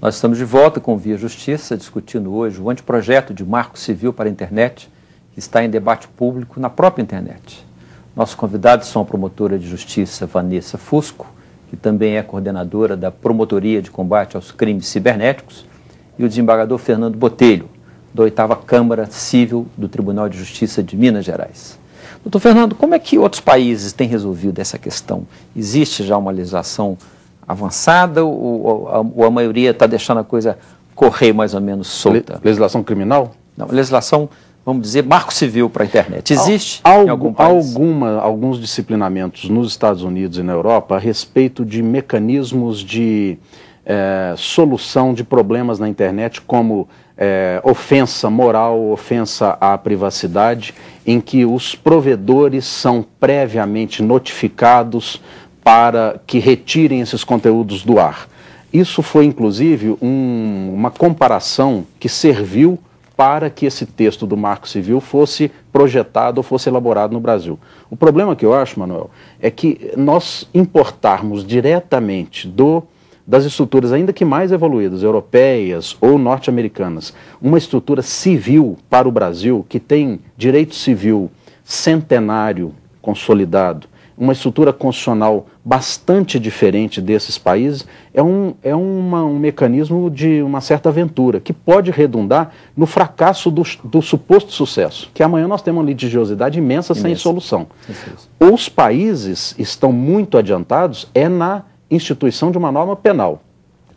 Nós estamos de volta com o Via Justiça, discutindo hoje o anteprojeto de marco civil para a internet, que está em debate público na própria internet. Nossos convidados são a promotora de justiça Vanessa Fusco, que também é coordenadora da Promotoria de Combate aos Crimes Cibernéticos, e o desembargador Fernando Botelho, da 8ª Câmara Civil do Tribunal de Justiça de Minas Gerais. Doutor Fernando, como é que outros países têm resolvido essa questão? Existe já uma legislação avançada ou a maioria está deixando a coisa correr mais ou menos solta? Legislação criminal? Não, legislação, vamos dizer, marco civil para a internet. Existe em algum país? Alguns disciplinamentos nos Estados Unidos e na Europa a respeito de mecanismos de solução de problemas na internet, como ofensa moral, ofensa à privacidade, em que os provedores são previamente notificados para que retirem esses conteúdos do ar. Isso foi, inclusive, uma comparação que serviu para que esse texto do Marco Civil fosse projetado ou fosse elaborado no Brasil. O problema que eu acho, Manuel, é que nós importarmos diretamente das estruturas ainda que mais evoluídas, europeias ou norte-americanas, uma estrutura civil para o Brasil, que tem direito civil centenário consolidado, uma estrutura constitucional bastante diferente desses países, é um mecanismo de uma certa aventura, que pode redundar no fracasso do suposto sucesso, que amanhã nós temos uma litigiosidade imensa sem solução. Os países estão muito adiantados na instituição de uma norma penal.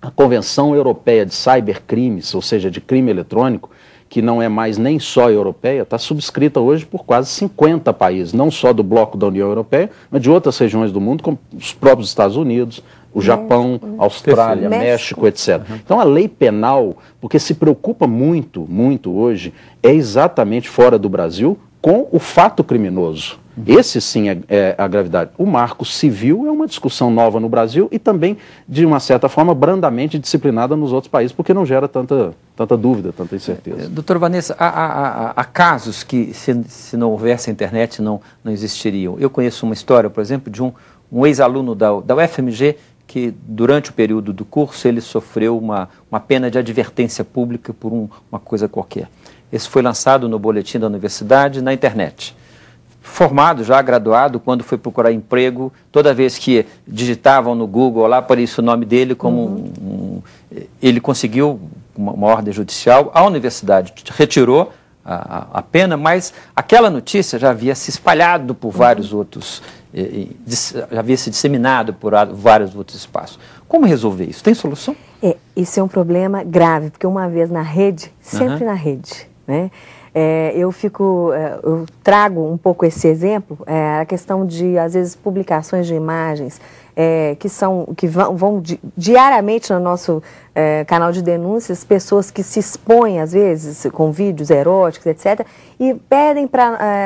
A Convenção Europeia de Cybercrimes, ou seja, de crime eletrônico, que não é mais nem só europeia, está subscrita hoje por quase 50 países, não só do bloco da União Europeia, mas de outras regiões do mundo, como os próprios Estados Unidos, o Japão, Austrália, México, etc. Então a lei penal, porque se preocupa muito, muito hoje, é exatamente fora do Brasil com o fato criminoso. Esse sim é a gravidade. O marco civil é uma discussão nova no Brasil e também, de uma certa forma, brandamente disciplinada nos outros países, porque não gera tanta dúvida, tanta incerteza. Doutora Vanessa, há casos que, se não houvesse internet, não existiriam. Eu conheço uma história, por exemplo, de um ex-aluno da UFMG que, durante o período do curso, ele sofreu uma pena de advertência pública por uma coisa qualquer. Esse foi lançado no boletim da universidade, na internet. Formado, já graduado, quando foi procurar emprego, toda vez que digitavam no Google, lá aparecia o nome dele como ele conseguiu uma ordem judicial, a universidade retirou a pena, mas aquela notícia já havia se espalhado por vários outros, já havia se disseminado por vários outros espaços. Como resolver isso? Tem solução? Isso é um problema grave, porque uma vez na rede, sempre na rede, né? Eu trago um pouco esse exemplo, a questão de, às vezes, publicações de imagens que vão diariamente no nosso canal de denúncias, pessoas que se expõem, às vezes, com vídeos eróticos, etc., e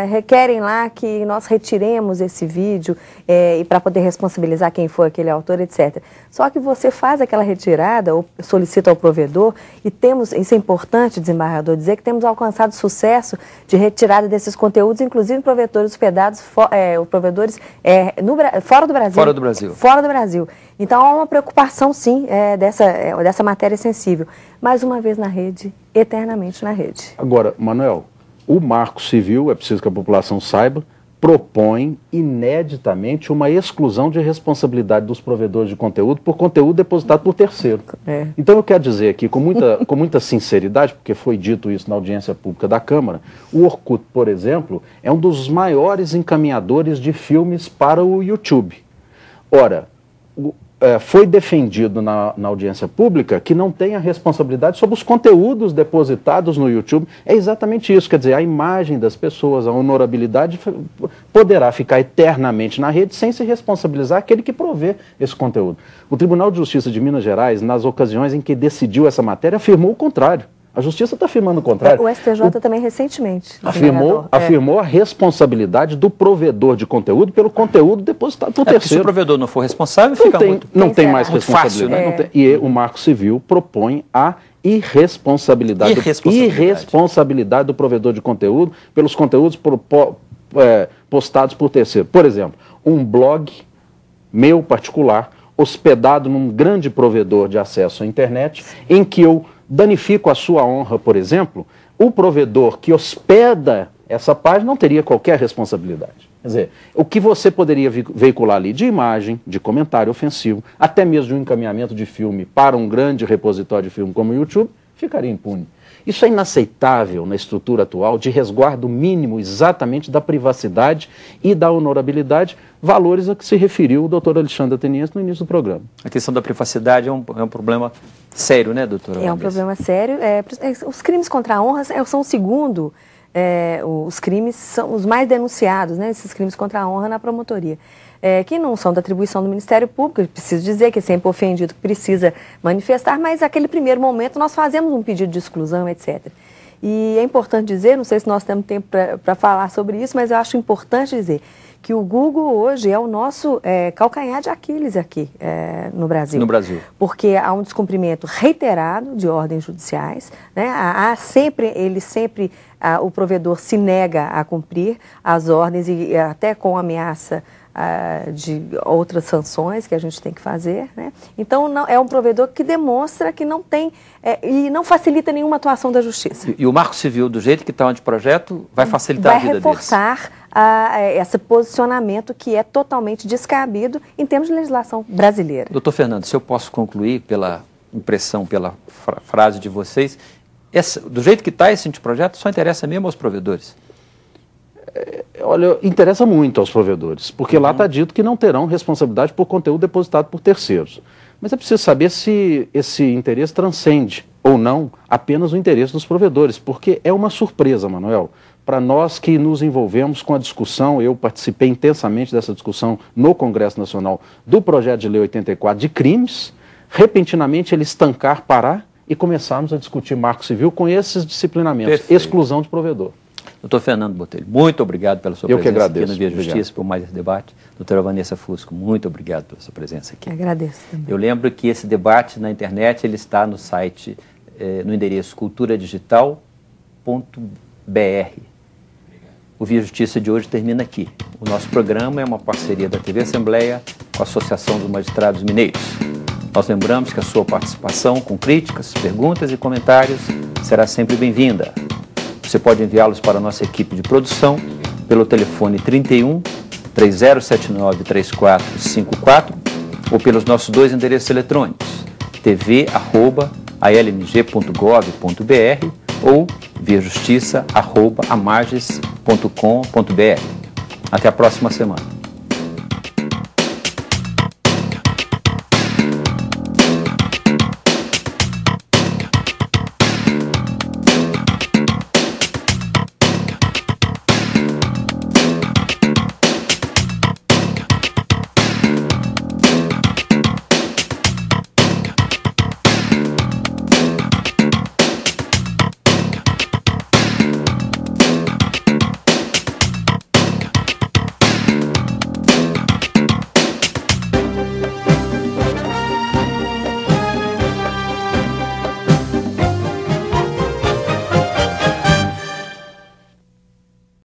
requerem lá que nós retiremos esse vídeo e para poder responsabilizar quem foi aquele autor, etc. Só que você faz aquela retirada ou solicita ao provedor e isso é importante, desembargador, dizer que temos alcançado sucesso de retirada desses conteúdos, inclusive provedores hospedados, provedores fora do Brasil. Fora do Brasil. Fora do Brasil. Então, há uma preocupação, sim, dessa matéria sensível. Mais uma vez na rede, eternamente na rede. Agora, Manuel, o Marco Civil, é preciso que a população saiba, propõe ineditamente uma exclusão de responsabilidade dos provedores de conteúdo por conteúdo depositado por terceiro. Então eu quero dizer aqui com muita sinceridade, porque foi dito isso na audiência pública da Câmara, o Orkut, por exemplo, é um dos maiores encaminhadores de filmes para o YouTube. Ora, foi defendido na audiência pública que não tem a responsabilidade sobre os conteúdos depositados no YouTube. É exatamente isso, quer dizer, a imagem das pessoas, a honorabilidade poderá ficar eternamente na rede sem se responsabilizar aquele que provê esse conteúdo. O Tribunal de Justiça de Minas Gerais, nas ocasiões em que decidiu essa matéria, afirmou o contrário. A Justiça está afirmando o contrário. O STJ também recentemente afirmou a responsabilidade do provedor de conteúdo pelo conteúdo depositado por terceiro. Se o provedor não for responsável, não tem mais responsabilidade. Fácil, né? E o Marco Civil propõe a irresponsabilidade do provedor de conteúdo pelos conteúdos postados por terceiro. Por exemplo, um blog meu particular, hospedado num grande provedor de acesso à internet, em que eu danifico a sua honra, por exemplo, o provedor que hospeda essa página não teria qualquer responsabilidade. Quer dizer, o que você poderia veicular ali de imagem, de comentário ofensivo, até mesmo de um encaminhamento de filme para um grande repositório de filme como o YouTube, ficaria impune. Isso é inaceitável na estrutura atual de resguardo mínimo exatamente da privacidade e da honorabilidade, valores a que se referiu o doutor Alexandre Ateniense no início do programa. A questão da privacidade é um problema sério, né, doutora? É um problema sério. Os crimes contra a honra são o segundo, os crimes são os mais denunciados, né, esses crimes contra a honra na promotoria. Que não são da atribuição do Ministério Público, preciso dizer que é sempre ofendido que precisa manifestar, mas naquele primeiro momento nós fazemos um pedido de exclusão, etc. E é importante dizer, não sei se nós temos tempo para falar sobre isso, mas eu acho importante dizer que o Google hoje é o nosso calcanhar de Aquiles aqui no Brasil. No Brasil. Porque há um descumprimento reiterado de ordens judiciais, né? O provedor se nega a cumprir as ordens e até com ameaça de outras sanções que a gente tem que fazer, né? Então, é um provedor que demonstra que não tem e não facilita nenhuma atuação da justiça. E o Marco Civil, do jeito que está o anteprojeto, vai facilitar a vida deles? Vai reforçar esse posicionamento que é totalmente descabido em termos de legislação brasileira. Doutor Fernando, se eu posso concluir pela impressão, pela frase de vocês, do jeito que está esse anteprojeto, só interessa mesmo aos provedores? Olha, interessa muito aos provedores, porque lá está dito que não terão responsabilidade por conteúdo depositado por terceiros. Mas é preciso saber se esse interesse transcende ou não apenas o interesse dos provedores, porque é uma surpresa, Manuel, para nós que nos envolvemos com a discussão, eu participei intensamente dessa discussão no Congresso Nacional do projeto de lei 84 de crimes, repentinamente ele estancar, parar e começarmos a discutir marco civil com esses disciplinamentos, Perfeito. Exclusão de provedor. Doutor Fernando Botelho, muito obrigado pela sua presença aqui no Via Justiça, por mais esse debate. Doutora Vanessa Fusco, muito obrigado pela sua presença aqui. Agradeço também. Eu lembro que esse debate na internet, ele está no site, no endereço culturadigital.br. O Via Justiça de hoje termina aqui. O nosso programa é uma parceria da TV Assembleia com a Associação dos Magistrados Mineiros. Nós lembramos que a sua participação com críticas, perguntas e comentários será sempre bem-vinda. Você pode enviá-los para a nossa equipe de produção pelo telefone 31 3079 3454 ou pelos nossos dois endereços eletrônicos, tv@almg.gov.br ou viajustiça@amarges.com.br. Até a próxima semana.